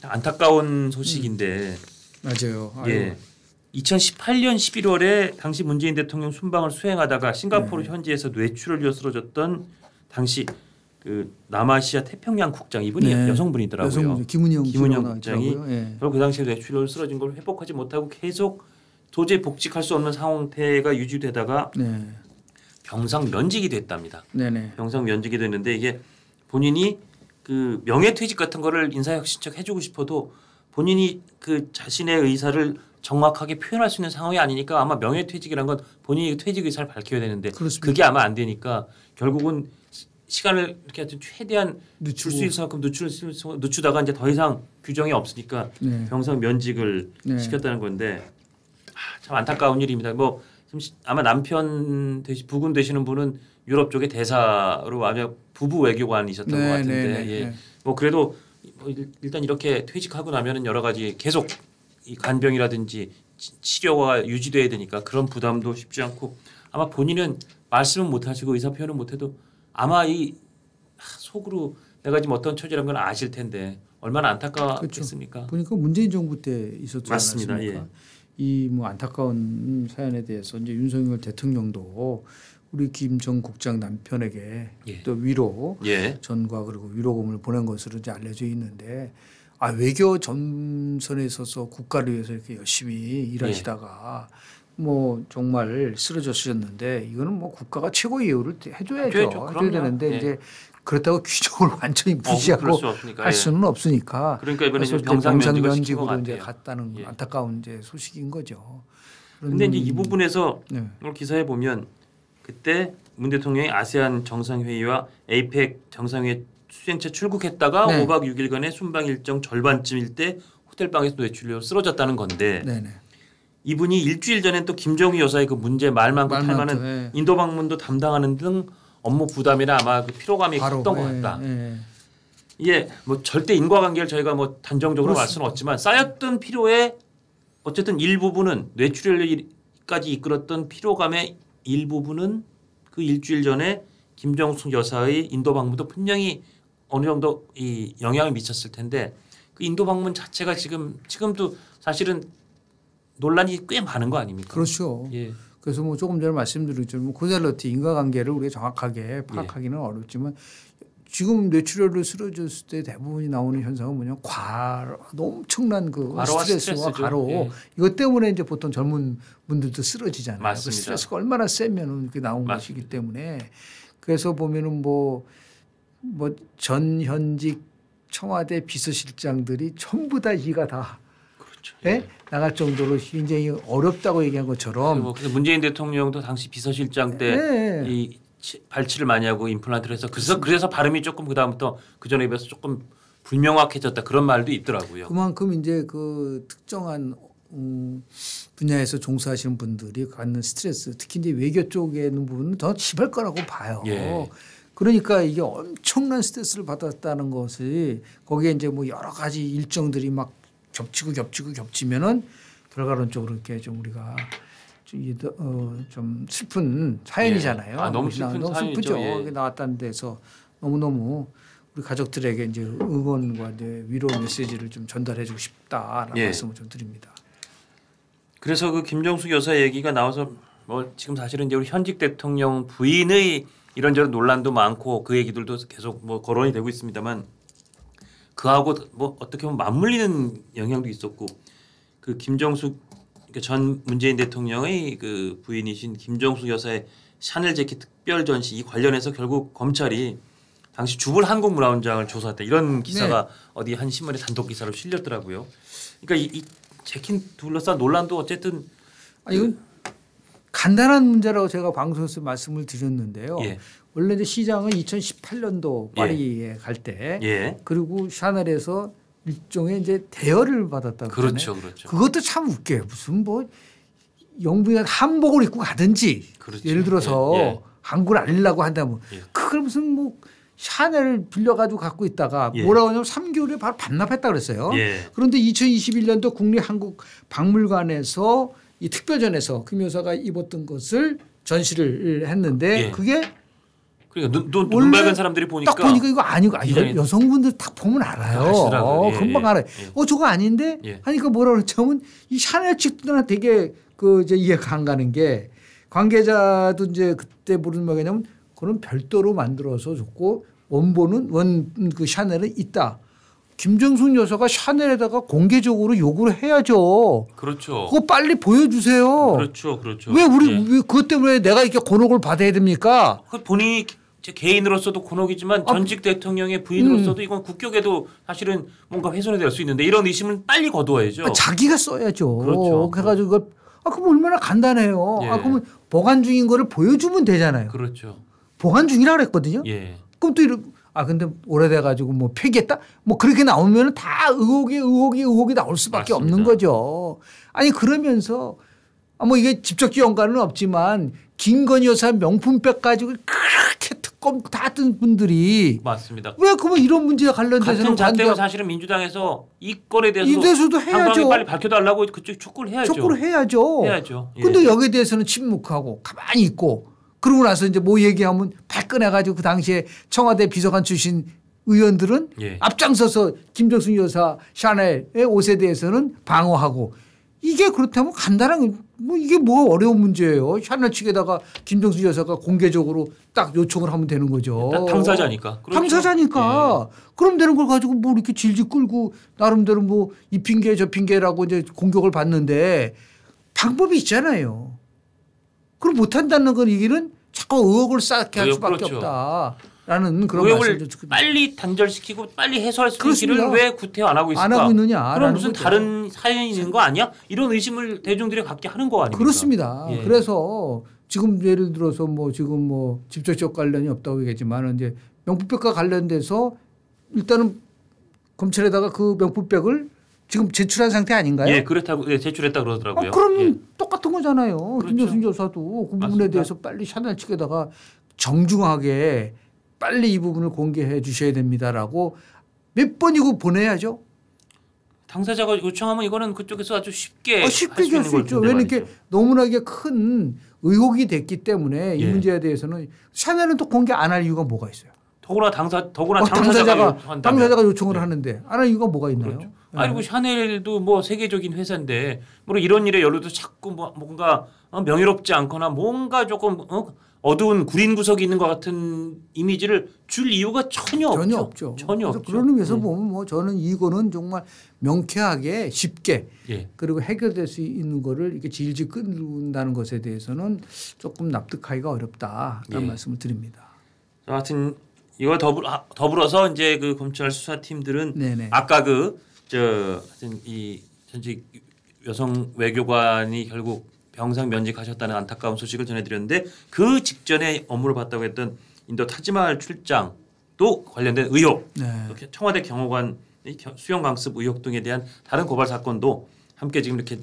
안타까운 소식인데 맞아요. 예. 2018년 11월에 당시 문재인 대통령 순방을 수행하다가 싱가포르 네. 현지에서 뇌출혈로 쓰러졌던 당시 그 남아시아 태평양 국장 이분이 네. 여성분이더라고요. 여성분 김은영 국장이 예. 그 당시에 뇌출혈로 쓰러진 걸 회복하지 못하고 계속 도저히 복직할 수 없는 상태가 유지되다가 네. 병상 면직이 됐답니다. 네네. 병상 면직이 됐는데 이게 본인이 그 명예퇴직 같은 거를 인사혁신처 해주고 싶어도 본인이 그 자신의 의사를 정확하게 표현할 수 있는 상황이 아니니까 아마 명예퇴직이란 건 본인이 퇴직 의사를 밝혀야 되는데 그렇습니다. 그게 아마 안 되니까 결국은 시간을 이렇게 하여튼 최대한 줄 수 있을 만큼 늦추다가 이제 더 이상 규정이 없으니까 네. 병상 면직을 네. 시켰다는 건데 참 안타까운 일입니다. 뭐 아마 남편 부군 되시는 분은 유럽 쪽의 대사로 아마 부부 외교관이셨던 것 같은데 예. 뭐 그래도 일단 이렇게 퇴직하고 나면은 여러 가지 계속 이 간병이라든지 치료가 유지돼야 되니까 그런 부담도 쉽지 않고 아마 본인은 말씀은 못 하시고 의사 표현은 못 해도 아마 이 속으로 내가 지금 어떤 처지라는 건 아실 텐데 얼마나 안타깝겠습니까? 그렇죠. 보니까 문재인 정부 때 있었지 맞습니다. 않습니까? 예. 이 뭐 안타까운 사연에 대해서 이제 윤석열 대통령도 우리 김 전 국장 남편에게 예. 또 위로 예. 전과 그리고 위로금을 보낸 것으로 이제 알려져 있는데 외교 전선에 있어서 국가를 위해서 이렇게 열심히 일하시다가 뭐 정말 쓰러졌었는데 이거는 뭐 국가가 최고의 예우를 해줘야죠. 해줘야 되는데 예. 이제 그렇다고 규정을 완전히 무시하고 할 수는 없으니까. 그러니까 이번에 병상 면직으로 이제 갔다는 예. 안타까운 이제 소식인 거죠. 그런데 이제 이 부분에서 오늘 기사에 보면 그때 문 대통령이 아세안 정상회의와 에이펙 정상회의 수행차 출국했다가 5박 6일간의 순방 일정 절반쯤일 때 호텔방에서 뇌출혈로 쓰러졌다는 건데 이분이 일주일 전엔 또 김정희 여사의 그 문제 말 많고 탈 많은 인도 방문도 담당하는 등 업무 부담이나 아마 그 피로감이 컸던 것 같다. 이게 뭐 절대 인과관계를 저희가 뭐 단정적으로 말 수는 없지만 쌓였던 피로의 어쨌든 일부분은 뇌출혈까지 이끌었던 피로감의 일부분은 그 일주일 전에 김정숙 여사의 인도 방문도 분명히 어느 정도 이 영향을 미쳤을 텐데 그 인도 방문 자체가 지금도 사실은 논란이 꽤 많은 거 아닙니까? 그렇죠. 예. 그래서 뭐 조금 전에 말씀드렸지만 코잘러티 인과관계를 우리가 정확하게 파악하기는 어렵지만 지금 뇌출혈로 쓰러졌을 때 대부분이 나오는 현상은 뭐냐 엄청난 그 스트레스와 과로 이것 때문에 이제 보통 젊은 분들도 쓰러지잖아요. 그 스트레스가 얼마나 세면은 이렇게 나온 것이기 때문에 그래서 보면은 뭐 전현직 청와대 비서실장들이 전부 다 이가 다 예? 나갈 정도로 굉장히 어렵다고 얘기한 것처럼. 그래서 문재인 대통령도 당시 비서실장 때 이 발치를 많이 하고 임플란트를 해서 그래서 발음이 조금 그다음부터 그 전에 비해서 조금 불명확해졌다 그런 말도 있더라고요. 그만큼 이제 그 특정한 분야에서 종사하시는 분들이 갖는 스트레스 특히 이제 외교 쪽에 있는 부분은 더 심할 거라고 봐요. 예. 그러니까 이게 엄청난 스트레스를 받았다는 것이 거기에 이제 뭐 여러 가지 일정들이 막 겹치면은 결과론적으로 이렇게 좀 우리가 좀 슬픈 사연이잖아요. 너무 슬프죠. 나왔다는 데서 너무너무 우리 가족들에게 이제 응원과 이제 위로 메시지를 좀 전달해주고 싶다라는 말씀을 좀 드립니다. 그래서 그 김정숙 여사 얘기가 나와서 뭐 지금 사실은 이제 우리 현직 대통령 부인의 이런저런 논란도 많고 그 얘기들도 계속 뭐 거론이 되고 있습니다만 그하고 뭐 어떻게 보면 맞물리는 영향도 있었고 그 김정숙 전 문재인 대통령의 그 부인이신 김정숙 여사의 샤넬 재킷 특별 전시 이 관련해서 결국 검찰이 당시 주불 한국문화원장을 조사했다 이런 기사가 어디 한 신문에 단독 기사로 실렸더라고요. 그러니까 이 재킷 둘러싼 논란도 어쨌든 이건 간단한 문제라고 제가 방송에서 말씀을 드렸는데요. 원래 이제 시장은 2018년도 파리에 갈 때 그리고 샤넬에서 일종의 이제 대여를 받았다고 그렇죠. 그것도 참 웃겨요. 무슨 뭐 영부인 한복을 입고 가든지 예를 들어서 한국을 알리려고 한다면 그걸 무슨 뭐 샤넬을 빌려가지고 갖고 있다가 뭐라고 하냐면 3개월에 바로 반납했다 그랬어요. 그런데 2021년도 국립한국박물관에서 이 특별전에서 김 여사가 입었던 것을 전시를 했는데 그게 그러니까 눈 밝은 사람들이 보니까 딱 보니까 이거 아니고 여성분들 딱 보면 알아요. 금방 알아요. 저거 아닌데 하니까 뭐라 그러냐면 이 샤넬 측들은 되게 이제 이해가 안 가는 게 관계자도 이제 그때 부르는 뭐냐면 그건 별도로 만들어서 줬고 원본은 그 샤넬은 있다. 김정숙 여사가 샤넬에다가 공개적으로 요구를 해야죠. 그렇죠. 그거 빨리 보여주세요. 그렇죠. 왜 왜 그것 때문에 내가 이렇게 곤혹을 받아야 됩니까? 본인이 개인으로서도 곤혹이지만 전직 대통령의 부인으로서도 이건 국격에도 사실은 뭔가 훼손이 될 수 있는데 이런 의심은 빨리 거둬야죠. 자기가 써야죠. 그렇죠. 그래가지고 그럼 얼마나 간단해요. 그러면 보관 중인 거를 보여주면 되잖아요. 그렇죠. 보관 중이라고 그랬거든요. 그럼 또 근데 오래돼가지고 뭐 폐기했다? 뭐 그렇게 나오면 다 의혹이 나올 수밖에 맞습니다. 없는 거죠. 아니 그러면서 뭐 이게 직접적 연관은 없지만 김건희 여사 명품백 가지고 그렇게 특검 다 뜬 분들이 맞습니다. 왜 그러면 이런 문제에 관련돼서는 같은 잣대로 사실은 민주당에서 이 건에 대해서도 해야죠. 빨리 밝혀달라고 그쪽 촉구를 해야죠. 촉구를 해야죠. 예. 근데 여기에 대해서는 침묵하고 가만히 있고 그러고 나서 이제 뭐 얘기하면 발끈해가지고 그 당시에 청와대 비서관 출신 의원들은 앞장서서 김정숙 여사 샤넬의 옷에 대해서는 방어하고 이게 그렇다면 간단한 뭐 이게 뭐 어려운 문제예요. 샤넬 측에다가 김정숙 여사가 공개적으로 딱 요청을 하면 되는 거죠. 당사자니까. 그렇죠. 당사자니까. 그럼 되는 걸 가지고 뭐 이렇게 질질 끌고 나름대로 뭐 이 핑계 저 핑계라고 이제 공격을 받는데 방법이 있잖아요. 그럼 못한다는 건 이기는 자꾸 의혹을 쌓게 할 수밖에 없다라는 그런 의혹을 빨리 단절시키고 빨리 해소할 수 있는 길을 왜 구태 안 하고 있을까? 안 하고 있느냐? 그럼 무슨 다른 사연이 있는 거 아니야? 이런 의심을 대중들이 갖게 하는 거 아닙니까? 그렇습니다. 그래서 지금 예를 들어서 뭐 지금 뭐 직접적 관련이 없다고 얘기했지만 이제 명품백과 관련돼서 일단은 검찰에다가 그 명품백을 지금 제출한 상태 아닌가요? 그렇다고 제출했다 그러더라고요. 그러면 똑같은 거잖아요. 그렇죠. 김정숙 여사도 그 부분에 대해서 빨리 샤넬 측에다가 정중하게 빨리 이 부분을 공개해 주셔야 됩니다라고 몇 번이고 보내야죠. 당사자가 요청하면 이거는 그쪽에서 아주 쉽게 할 수 있죠. 왜냐면 이렇게 너무나 큰 의혹이 됐기 때문에 이 문제에 대해서는 샤넬은 또 공개 안 할 이유가 뭐가 있어요? 더구나 당사자가 요청을 하는데 안 할 이유가 뭐가 있나요? 그렇죠. 아니고 샤넬도 뭐 세계적인 회사인데 뭐 이런 일에 연루도 자꾸 뭔가 명예롭지 않거나 뭔가 조금 어두운 구린 구석이 있는 것 같은 이미지를 줄 이유가 전혀 없죠. 그런 의미에서 보면 뭐 저는 이거는 정말 명쾌하게 쉽게 그리고 해결될 수 있는 거를 이렇게 질질 끌는다는 것에 대해서는 조금 납득하기가 어렵다라는 말씀을 드립니다. 하여튼 이거 더불어서 이제 그 검찰 수사팀들은 아까 하여튼 이 전직 여성 외교관이 결국 병상 면직하셨다는 안타까운 소식을 전해드렸는데 그 직전에 업무를 봤다고 했던 인도 타지마할 출장도 관련된 의혹, 청와대 경호관 수용 강습 의혹 등에 대한 다른 고발 사건도 함께 지금 이렇게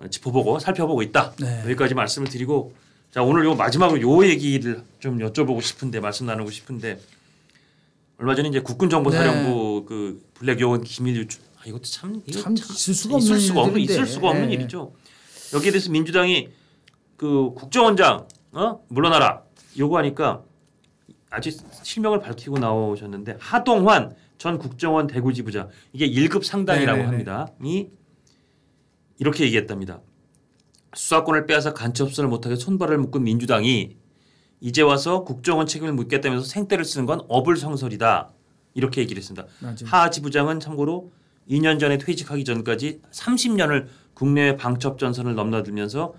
짚어보고 살펴보고 있다. 여기까지 말씀을 드리고 자 오늘 요 마지막으로 요 얘기를 좀 여쭤보고 싶은데 말씀 나누고 싶은데 얼마 전에 이제 국군정보사령부 그 블랙 요원 기밀 유출 이것도 참 있을 수가 없는 일이죠. 여기에 대해서 민주당이 그 국정원장 물러나라 요구하니까 아직 실명을 밝히고 나오셨는데 하동환 전 국정원 대구지부장 이게 1급 상당이라고 합니다. 이 이렇게 얘기했답니다. 수사권을 빼앗아 간첩선을 못하게 손발을 묶은 민주당이 이제 와서 국정원 책임을 묻겠다면서 생떼를 쓰는 건 어불성설이다. 이렇게 얘기를 했습니다. 하 지부장은 참고로 2년 전에 퇴직하기 전까지 30년을 국내외 방첩 전선을 넘나들면서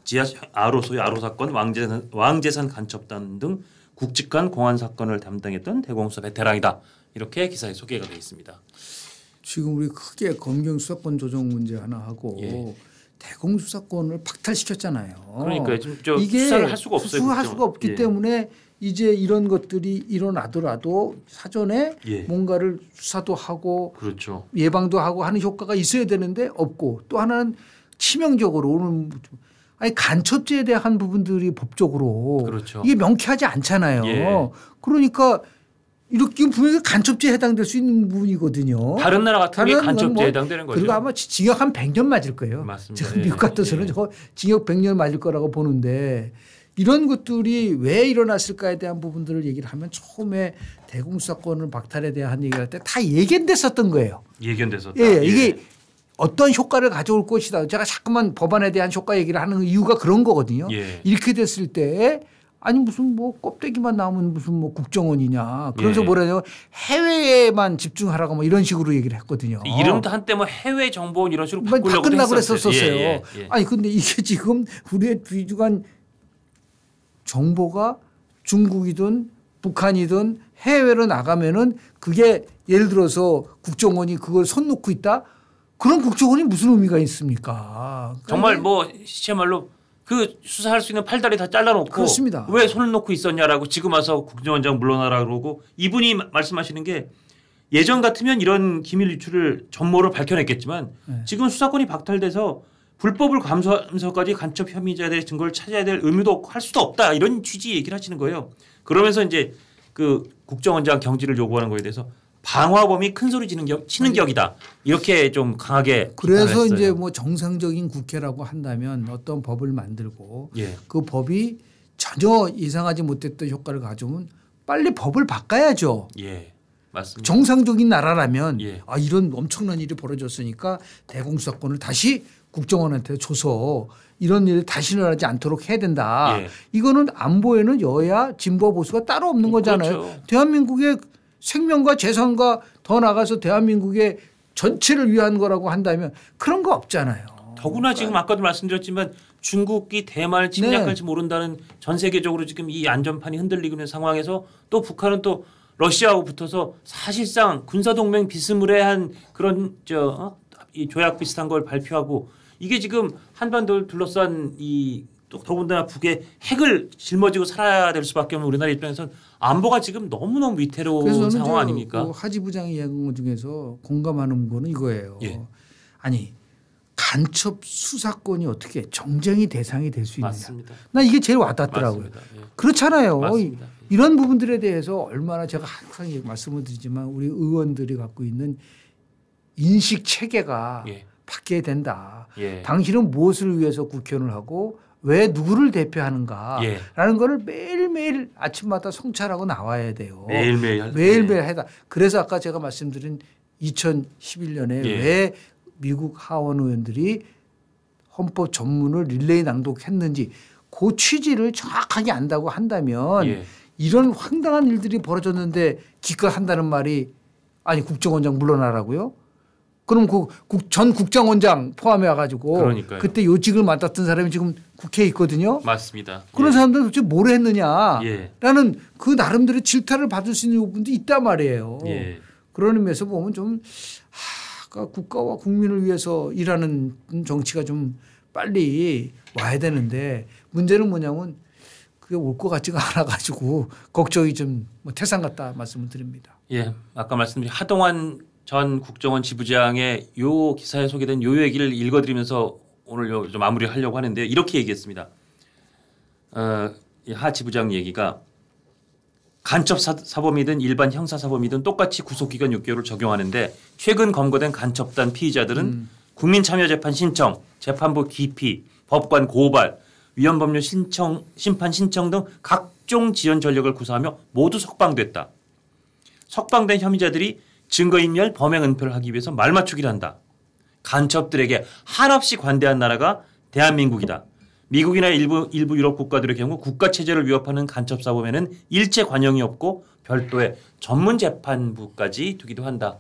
지하 소위 아로 사건, 왕재산 간첩단 등 굵직한 공안 사건을 담당했던 대공수사 베테랑이다. 이렇게 기사에 소개가 되어 있습니다. 지금 우리 크게 검경 수사권 조정 문제 하나 하고 대공수사권을 박탈시켰잖아요. 그러니까 지금 이게 수사를 할 수가 없어요. 수사할 수가 없기 때문에 이제 이런 것들이 일어나더라도 사전에 뭔가를 수사도 하고 예방도 하고 하는 효과가 있어야 되는데 없고 또 하나는 치명적으로 오늘 간첩죄에 대한 부분들이 법적으로 이게 명쾌하지 않잖아요. 그러니까 이렇게 분명히 간첩죄에 해당될 수 있는 부분이거든요. 다른 나라 같은 게 간첩죄에 해당되는 거죠. 그리고 아마 징역 한 100년 맞을 거예요. 맞습니다. 미국 같아서는 저 징역 100년 맞을 거라고 보는데 이런 것들이 왜 일어났을까에 대한 부분들을 얘기를 하면 처음에 대공수사권을 박탈에 대한 얘기를 할 때 다 예견됐었던 거예요. 예견됐었다. 예, 이게 어떤 효과를 가져올 것이다. 제가 자꾸만 법안에 대한 효과 얘기를 하는 이유가 그런 거거든요. 예. 이렇게 됐을 때 아니 무슨 뭐 껍데기만 나오면 무슨 뭐 국정원이냐. 그래서 뭐라냐 해외에만 집중하라고 뭐 이런 식으로 얘기를 했거든요. 이름도 한때 뭐 해외 정보원 이런 식으로 바꾸려고 했었어요. 아니 근데 이게 지금 우리의 귀중한 정보가 중국이든 북한이든 해외로 나가면은 그게 예를 들어서 국정원이 그걸 손 놓고 있다. 그런 국정원이 무슨 의미가 있습니까? 정말 뭐 시체말로 그 수사할 수 있는 팔다리 다 잘라놓고 그렇습니다. 왜 손을 놓고 있었냐라고 지금 와서 국정원장 물러나라 그러고 이분이 말씀하시는 게 예전 같으면 이런 기밀 유출을 전모를 밝혀냈겠지만 지금 수사권이 박탈돼서 불법을 감수하면서까지 간첩 혐의자들의 증거를 찾아야 될 의무도 없고 할 수도 없다 이런 취지 얘기를 하시는 거예요. 그러면서 이제 그 국정원장 경질을 요구하는 거에 대해서 방화범이 큰 소리 치는 격이다. 이렇게 좀 강하게 그래서 이제 뭐 정상적인 국회라고 한다면 어떤 법을 만들고 그 법이 전혀 예상하지 못했던 효과를 가져오면 빨리 법을 바꿔야죠. 예. 맞습니다. 정상적인 나라라면 아 이런 엄청난 일이 벌어졌으니까 대공수사권을 다시 국정원한테 줘서 이런 일 다시는 하지 않도록 해야 된다. 이거는 안보에는 여야 진보 보수가 따로 없는 거잖아요. 그렇죠. 대한민국의 생명과 재산과 더 나가서 대한민국의 전체를 위한 거라고 한다면 그런 거 없잖아요. 더구나 지금 아까도 말씀드렸지만 중국이 대만을 침략할지 모른다는 전 세계적으로 지금 이 안전판이 흔들리고 있는 상황에서 또 북한은 또 러시아하고 붙어서 사실상 군사동맹 비스무리한 그런 이 조약 비슷한 걸 발표하고 이게 지금 한반도를 둘러싼 이 또 더군다나 북의 핵을 짊어지고 살아야 될 수밖에 없는 우리나라 입장에서는 안보가 지금 너무너무 위태로운 상황 아닙니까? 그 하 지부장이 얘기한 것 중에서 공감하는 거는 이거예요. 아니 간첩 수사권이 어떻게 정쟁의 대상이 될 수 있느냐. 맞습니다. 나 이게 제일 와닿더라고요. 그렇잖아요. 맞습니다. 이런 부분들에 대해서 얼마나 제가 항상 말씀을 드리지만 우리 의원들이 갖고 있는 인식 체계가 바뀌어야 된다. 당신은 무엇을 위해서 국회의원을 하고 왜 누구를 대표하는가라는 거를 매일매일 아침마다 성찰하고 나와야 돼요. 매일매일 해다. 그래서 아까 제가 말씀드린 2011년에 왜 미국 하원 의원들이 헌법 전문을 릴레이 낭독했는지 그 취지를 정확하게 안다고 한다면 이런 황당한 일들이 벌어졌는데 기껏한다는 말이 아니 국정원장 물러나라고요? 그럼 전 국정원장 포함해 가지고 그때 요직을 맡았던 사람이 지금 국회에 있거든요. 맞습니다. 그런 사람들은 도대체 뭘 했느냐라는 그 나름대로 질타를 받을 수 있는 부분도 있단 말이에요. 그런 의미에서 보면 좀 국가와 국민을 위해서 일하는 정치가 좀 빨리 와야 되는데 문제는 뭐냐면 그게 올 것 같지가 않아 가지고 걱정이 좀 태산 같다 말씀을 드립니다. 아까 말씀드린 하동환 전 국정원 지부장의 요 기사에 소개된 요 얘기를 읽어드리면서 오늘 좀 마무리하려고 하는데 이렇게 얘기했습니다. 하 지부장 얘기가 간첩 사범이든 일반 형사 사범이든 똑같이 구속기간 6개월을 적용하는데 최근 검거된 간첩단 피의자들은 국민참여재판 신청, 재판부 기피, 법관 고발, 위헌법률 심판 신청 등 각종 지연 전력을 구사하며 모두 석방됐다. 석방된 혐의자들이 증거인멸 범행 은폐를 하기 위해서 말맞추기를 한다. 간첩들에게 한없이 관대한 나라가 대한민국이다. 미국이나 일부 유럽 국가들의 경우 국가체제를 위협하는 간첩사범에는 일체 관용이 없고 별도의 전문재판부까지 두기도 한다.